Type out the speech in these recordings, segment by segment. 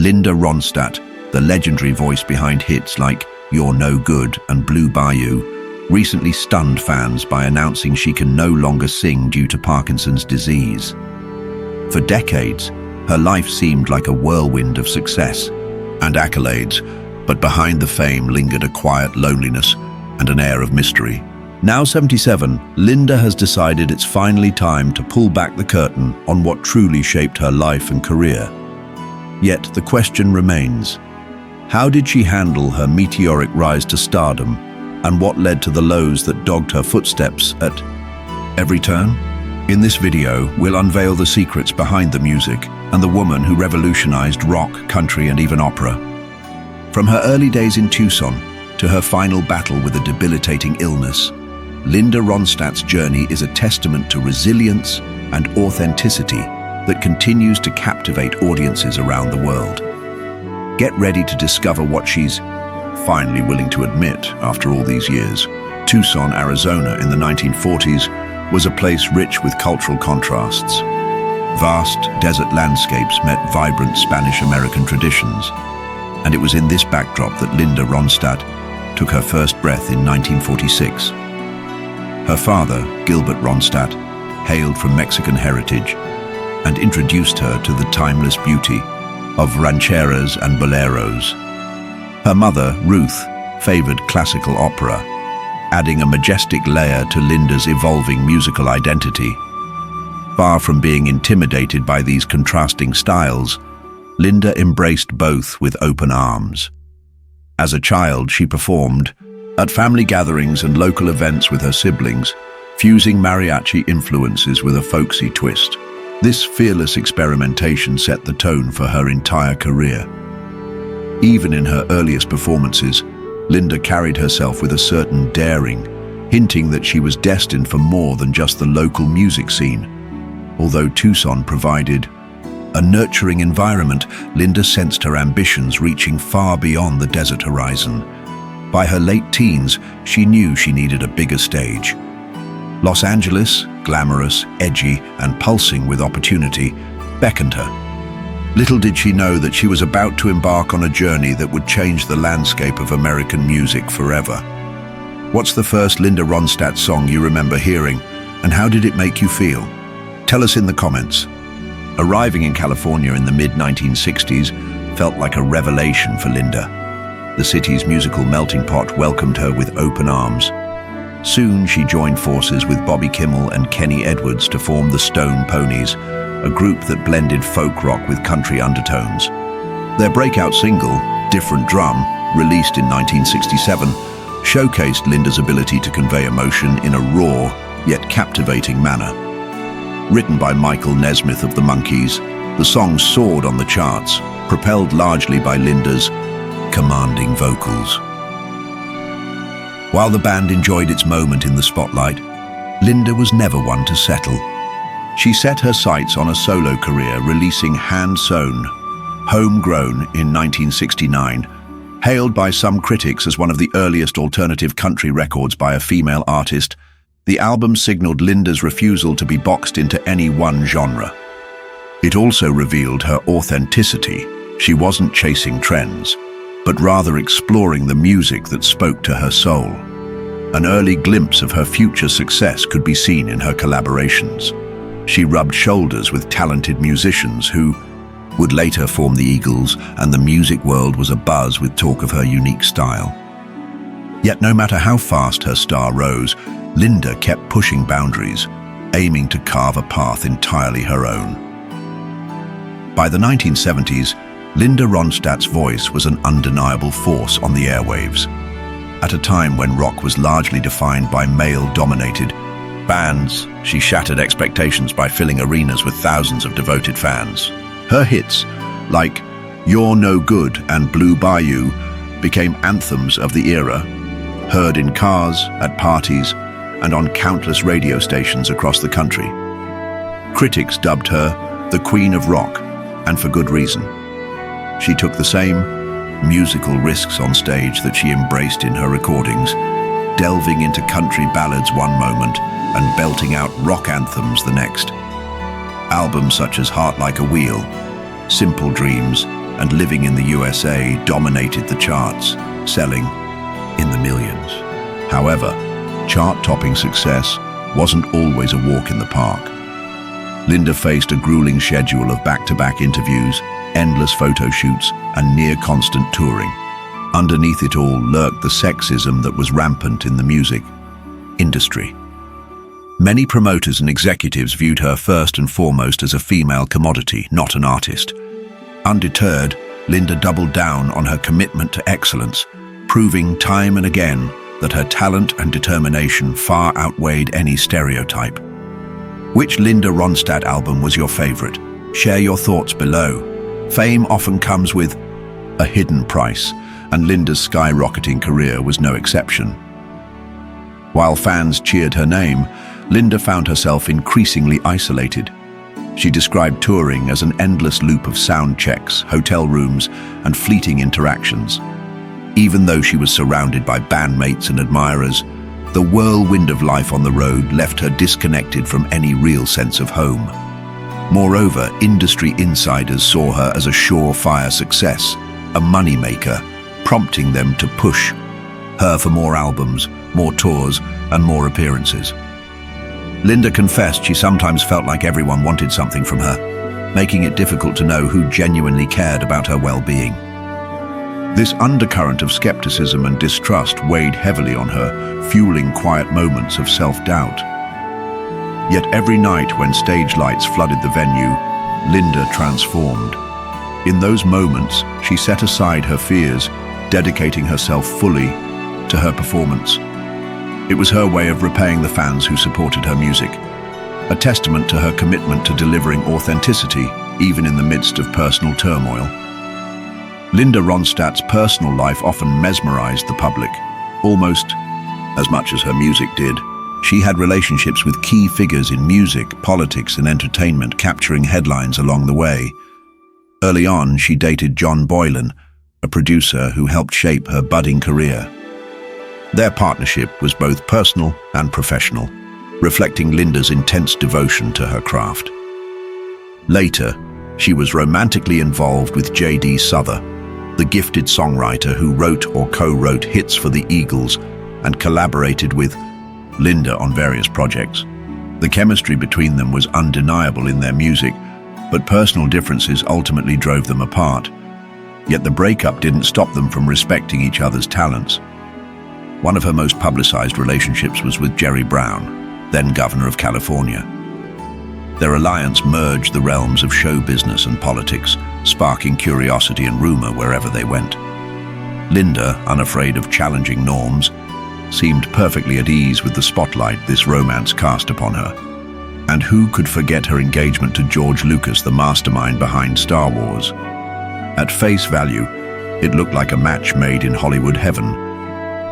Linda Ronstadt, the legendary voice behind hits like You're No Good and Blue Bayou, recently stunned fans by announcing she can no longer sing due to Parkinson's disease. For decades, her life seemed like a whirlwind of success and accolades, but behind the fame lingered a quiet loneliness and an air of mystery. Now 77, Linda has decided it's finally time to pull back the curtain on what truly shaped her life and career. Yet the question remains, how did she handle her meteoric rise to stardom, and what led to the lows that dogged her footsteps at every turn? In this video, we'll unveil the secrets behind the music and the woman who revolutionized rock, country, and even opera. From her early days in Tucson to her final battle with a debilitating illness, Linda Ronstadt's journey is a testament to resilience and authenticity that continues to captivate audiences around the world. Get ready to discover what she's finally willing to admit after all these years. Tucson, Arizona in the 1940s was a place rich with cultural contrasts. Vast desert landscapes met vibrant Spanish-American traditions, and it was in this backdrop that Linda Ronstadt took her first breath in 1946. Her father, Gilbert Ronstadt, hailed from Mexican heritage and introduced her to the timeless beauty of rancheras and boleros. Her mother, Ruth, favored classical opera, adding a majestic layer to Linda's evolving musical identity. Far from being intimidated by these contrasting styles, Linda embraced both with open arms. As a child, she performed at family gatherings and local events with her siblings, fusing mariachi influences with a folksy twist. This fearless experimentation set the tone for her entire career. Even in her earliest performances, Linda carried herself with a certain daring, hinting that she was destined for more than just the local music scene. Although Tucson provided a nurturing environment, Linda sensed her ambitions reaching far beyond the desert horizon. By her late teens, she knew she needed a bigger stage. Los Angeles, glamorous, edgy, and pulsing with opportunity, beckoned her. Little did she know that she was about to embark on a journey that would change the landscape of American music forever. What's the first Linda Ronstadt song you remember hearing, and how did it make you feel? Tell us in the comments. Arriving in California in the mid-1960s felt like a revelation for Linda. The city's musical melting pot welcomed her with open arms. Soon she joined forces with Bobby Kimmel and Kenny Edwards to form the Stone Ponies, a group that blended folk rock with country undertones. Their breakout single, Different Drum, released in 1967, showcased Linda's ability to convey emotion in a raw, yet captivating manner. Written by Michael Nesmith of the Monkees, the song soared on the charts, propelled largely by Linda's commanding vocals. While the band enjoyed its moment in the spotlight, Linda was never one to settle. She set her sights on a solo career, releasing Hand-Sewn, Homegrown in 1969, hailed by some critics as one of the earliest alternative country records by a female artist. The album signaled Linda's refusal to be boxed into any one genre. It also revealed her authenticity. She wasn't chasing trends, but rather exploring the music that spoke to her soul. An early glimpse of her future success could be seen in her collaborations. She rubbed shoulders with talented musicians who would later form the Eagles, and the music world was abuzz with talk of her unique style. Yet no matter how fast her star rose, Linda kept pushing boundaries, aiming to carve a path entirely her own. By the 1970s, Linda Ronstadt's voice was an undeniable force on the airwaves. At a time when rock was largely defined by male-dominated bands, she shattered expectations by filling arenas with thousands of devoted fans. Her hits, like You're No Good and Blue Bayou, became anthems of the era, heard in cars, at parties, and on countless radio stations across the country. Critics dubbed her the Queen of Rock, and for good reason. She took the same musical risks on stage that she embraced in her recordings, delving into country ballads one moment and belting out rock anthems the next. Albums such as Heart Like a Wheel, Simple Dreams, and living in the USA dominated the charts, selling in the millions. However, chart-topping success wasn't always a walk in the park. Linda faced a grueling schedule of back-to-back interviews, endless photo shoots, and near-constant touring. Underneath it all lurked the sexism that was rampant in the music industry. Many promoters and executives viewed her first and foremost as a female commodity, not an artist. Undeterred, Linda doubled down on her commitment to excellence, proving time and again that her talent and determination far outweighed any stereotype. Which Linda Ronstadt album was your favorite? Share your thoughts below. Fame often comes with a hidden price, and Linda's skyrocketing career was no exception. While fans cheered her name, Linda found herself increasingly isolated. She described touring as an endless loop of sound checks, hotel rooms, and fleeting interactions. Even though she was surrounded by bandmates and admirers, the whirlwind of life on the road left her disconnected from any real sense of home. Moreover, industry insiders saw her as a surefire success, a moneymaker, prompting them to push her for more albums, more tours, and more appearances. Linda confessed she sometimes felt like everyone wanted something from her, making it difficult to know who genuinely cared about her well-being. This undercurrent of skepticism and distrust weighed heavily on her, fueling quiet moments of self-doubt. Yet every night when stage lights flooded the venue, Linda transformed. In those moments, she set aside her fears, dedicating herself fully to her performance. It was her way of repaying the fans who supported her music, a testament to her commitment to delivering authenticity, even in the midst of personal turmoil. Linda Ronstadt's personal life often mesmerized the public, almost as much as her music did. She had relationships with key figures in music, politics, and entertainment, capturing headlines along the way. Early on, she dated John Boylan, a producer who helped shape her budding career. Their partnership was both personal and professional, reflecting Linda's intense devotion to her craft. Later, she was romantically involved with J.D. Souther, the gifted songwriter who wrote or co-wrote hits for the Eagles and collaborated with Linda on various projects. The chemistry between them was undeniable in their music, but personal differences ultimately drove them apart. Yet the breakup didn't stop them from respecting each other's talents. One of her most publicized relationships was with Jerry Brown, then governor of California. Their alliance merged the realms of show business and politics, sparking curiosity and rumor wherever they went. Linda, unafraid of challenging norms, seemed perfectly at ease with the spotlight this romance cast upon her. And who could forget her engagement to George Lucas, the mastermind behind Star Wars? At face value, it looked like a match made in Hollywood heaven.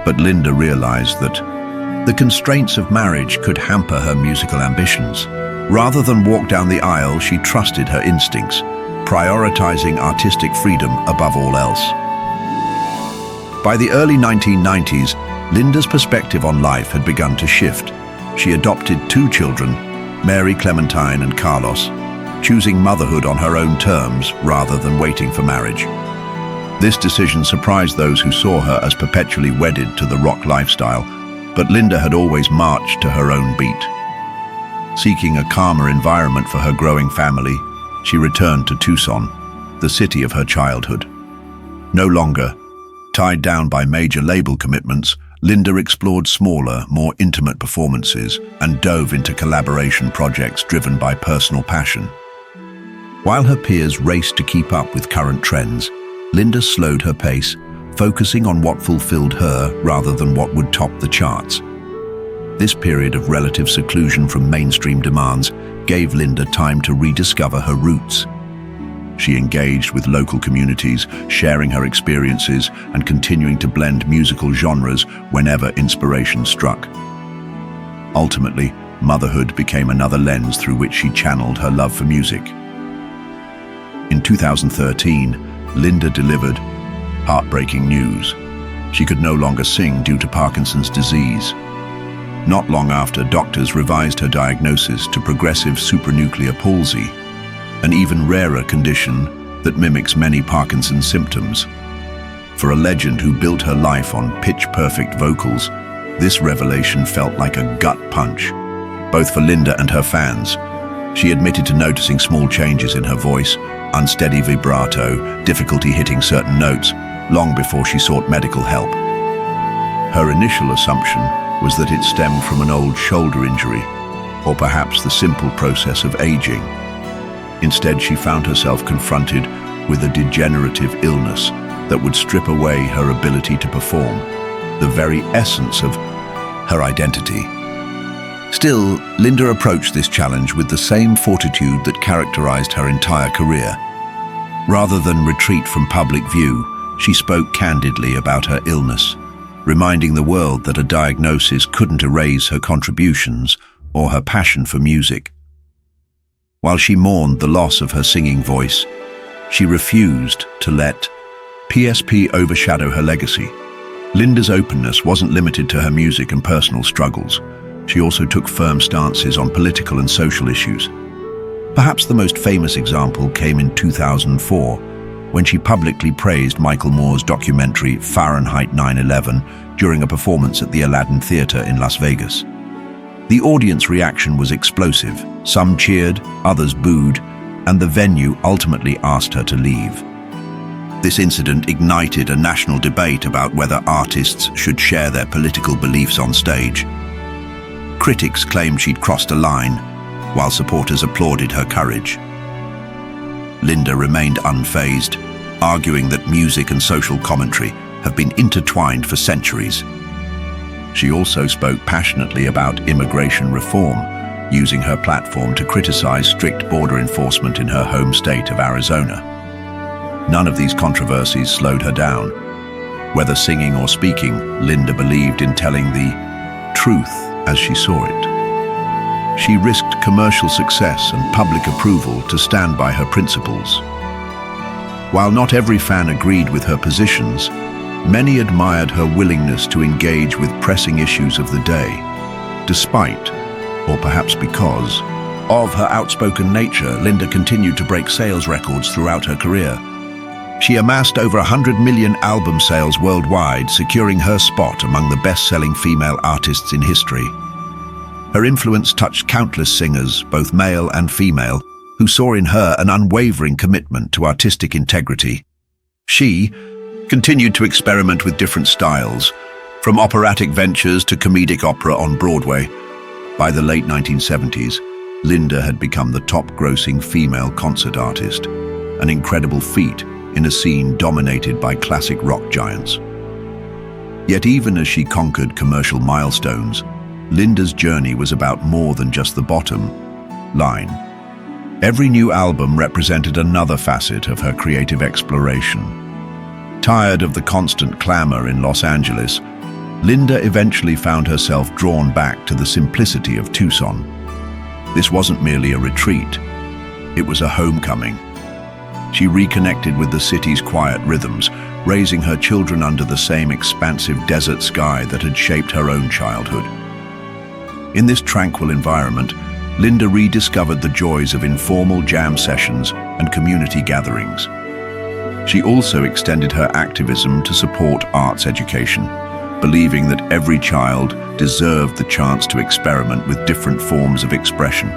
But Linda realized that the constraints of marriage could hamper her musical ambitions. Rather than walk down the aisle, she trusted her instincts, prioritizing artistic freedom above all else. By the early 1990s, Linda's perspective on life had begun to shift. She adopted 2 children, Mary Clementine and Carlos, choosing motherhood on her own terms rather than waiting for marriage. This decision surprised those who saw her as perpetually wedded to the rock lifestyle, but Linda had always marched to her own beat. Seeking a calmer environment for her growing family, she returned to Tucson, the city of her childhood. No longer tied down by major label commitments, Linda explored smaller, more intimate performances and dove into collaboration projects driven by personal passion. While her peers raced to keep up with current trends, Linda slowed her pace, focusing on what fulfilled her rather than what would top the charts. This period of relative seclusion from mainstream demands gave Linda time to rediscover her roots. She engaged with local communities, sharing her experiences and continuing to blend musical genres whenever inspiration struck. Ultimately, motherhood became another lens through which she channeled her love for music. In 2013, Linda delivered heartbreaking news. She could no longer sing due to Parkinson's disease. Not long after, doctors revised her diagnosis to progressive supranuclear palsy, an even rarer condition that mimics many Parkinson's symptoms. For a legend who built her life on pitch-perfect vocals, this revelation felt like a gut punch, both for Linda and her fans. She admitted to noticing small changes in her voice, unsteady vibrato, difficulty hitting certain notes, long before she sought medical help. Her initial assumption was that it stemmed from an old shoulder injury, or perhaps the simple process of aging. Instead, she found herself confronted with a degenerative illness that would strip away her ability to perform, the very essence of her identity. Still, Linda approached this challenge with the same fortitude that characterized her entire career. Rather than retreat from public view, she spoke candidly about her illness, reminding the world that a diagnosis couldn't erase her contributions or her passion for music. While she mourned the loss of her singing voice, she refused to let PSP overshadow her legacy. Linda's openness wasn't limited to her music and personal struggles. She also took firm stances on political and social issues. Perhaps the most famous example came in 2004, when she publicly praised Michael Moore's documentary Fahrenheit 9/11 during a performance at the Aladdin Theatre in Las Vegas. The audience reaction was explosive. Some cheered, others booed, and the venue ultimately asked her to leave. This incident ignited a national debate about whether artists should share their political beliefs on stage. Critics claimed she'd crossed a line, while supporters applauded her courage. Linda remained unfazed, arguing that music and social commentary have been intertwined for centuries. She also spoke passionately about immigration reform, using her platform to criticize strict border enforcement in her home state of Arizona. None of these controversies slowed her down. Whether singing or speaking, Linda believed in telling the truth as she saw it. She risked commercial success and public approval to stand by her principles. While not every fan agreed with her positions, many admired her willingness to engage with pressing issues of the day, despite, or perhaps because, of her outspoken nature. Linda continued to break sales records throughout her career. She amassed over 100 million album sales worldwide, securing her spot among the best-selling female artists in history. Her influence touched countless singers, both male and female, who saw in her an unwavering commitment to artistic integrity. She continued to experiment with different styles, from operatic ventures to comedic opera on Broadway. By the late 1970s, Linda had become the top-grossing female concert artist, an incredible feat in a scene dominated by classic rock giants. Yet even as she conquered commercial milestones, Linda's journey was about more than just the bottom line. Every new album represented another facet of her creative exploration. Tired of the constant clamor in Los Angeles, Linda eventually found herself drawn back to the simplicity of Tucson. This wasn't merely a retreat, it was a homecoming. She reconnected with the city's quiet rhythms, raising her children under the same expansive desert sky that had shaped her own childhood. In this tranquil environment, Linda rediscovered the joys of informal jam sessions and community gatherings. She also extended her activism to support arts education, believing that every child deserved the chance to experiment with different forms of expression.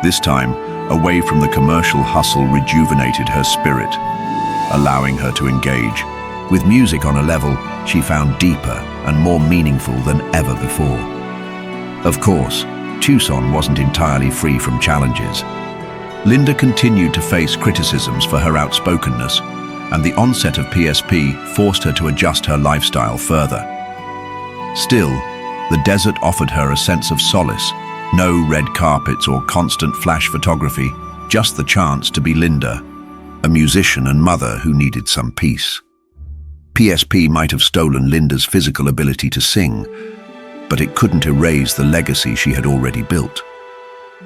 This time, away from the commercial hustle rejuvenated her spirit, allowing her to engage with music on a level she found deeper and more meaningful than ever before. Of course, Tucson wasn't entirely free from challenges. Linda continued to face criticisms for her outspokenness, and the onset of PSP forced her to adjust her lifestyle further. Still, the desert offered her a sense of solace. No red carpets or constant flash photography, just the chance to be Linda, a musician and mother who needed some peace. PSP might have stolen Linda's physical ability to sing, but it couldn't erase the legacy she had already built.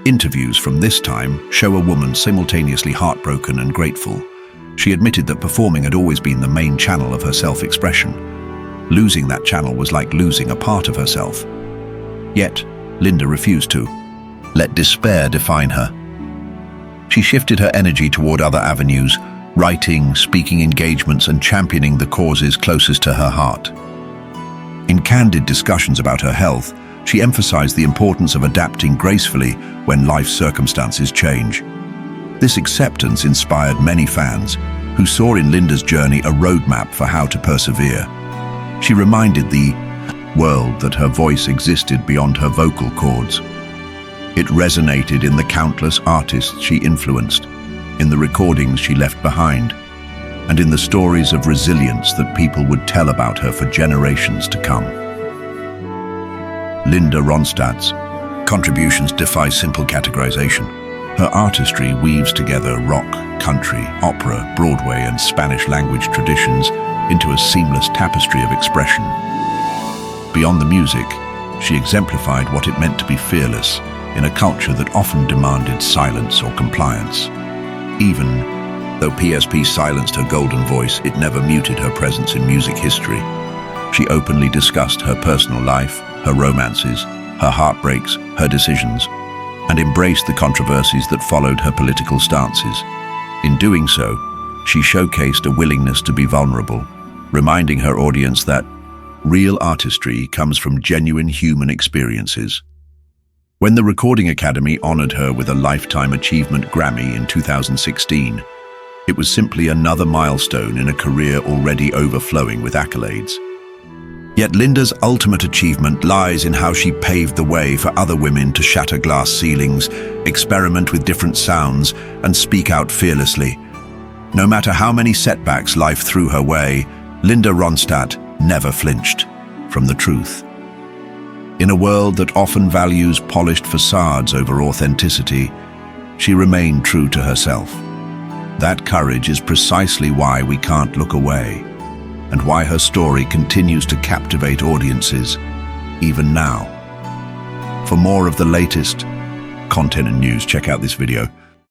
Interviews from this time show a woman simultaneously heartbroken and grateful. She admitted that performing had always been the main channel of her self-expression. Losing that channel was like losing a part of herself. Yet, Linda refused to let despair define her. She shifted her energy toward other avenues, writing, speaking engagements, and championing the causes closest to her heart. In candid discussions about her health, she emphasized the importance of adapting gracefully when life circumstances change. This acceptance inspired many fans, who saw in Linda's journey a roadmap for how to persevere. She reminded the world that her voice existed beyond her vocal cords. It resonated in the countless artists she influenced, in the recordings she left behind, and in the stories of resilience that people would tell about her for generations to come. Linda Ronstadt's contributions defy simple categorization. Her artistry weaves together rock, country, opera, Broadway, and Spanish language traditions into a seamless tapestry of expression. Beyond the music, she exemplified what it meant to be fearless in a culture that often demanded silence or compliance. Even though PSP silenced her golden voice, it never muted her presence in music history. She openly discussed her personal life, her romances, her heartbreaks, her decisions, and embraced the controversies that followed her political stances. In doing so, she showcased a willingness to be vulnerable, reminding her audience that real artistry comes from genuine human experiences. When the Recording Academy honored her with a Lifetime Achievement Grammy in 2016, it was simply another milestone in a career already overflowing with accolades. Yet Linda's ultimate achievement lies in how she paved the way for other women to shatter glass ceilings, experiment with different sounds, and speak out fearlessly. No matter how many setbacks life threw her way, Linda Ronstadt never flinched from the truth. In a world that often values polished facades over authenticity, she remained true to herself. That courage is precisely why we can't look away, and why her story continues to captivate audiences, even now. For more of the latest content and news, check out this video.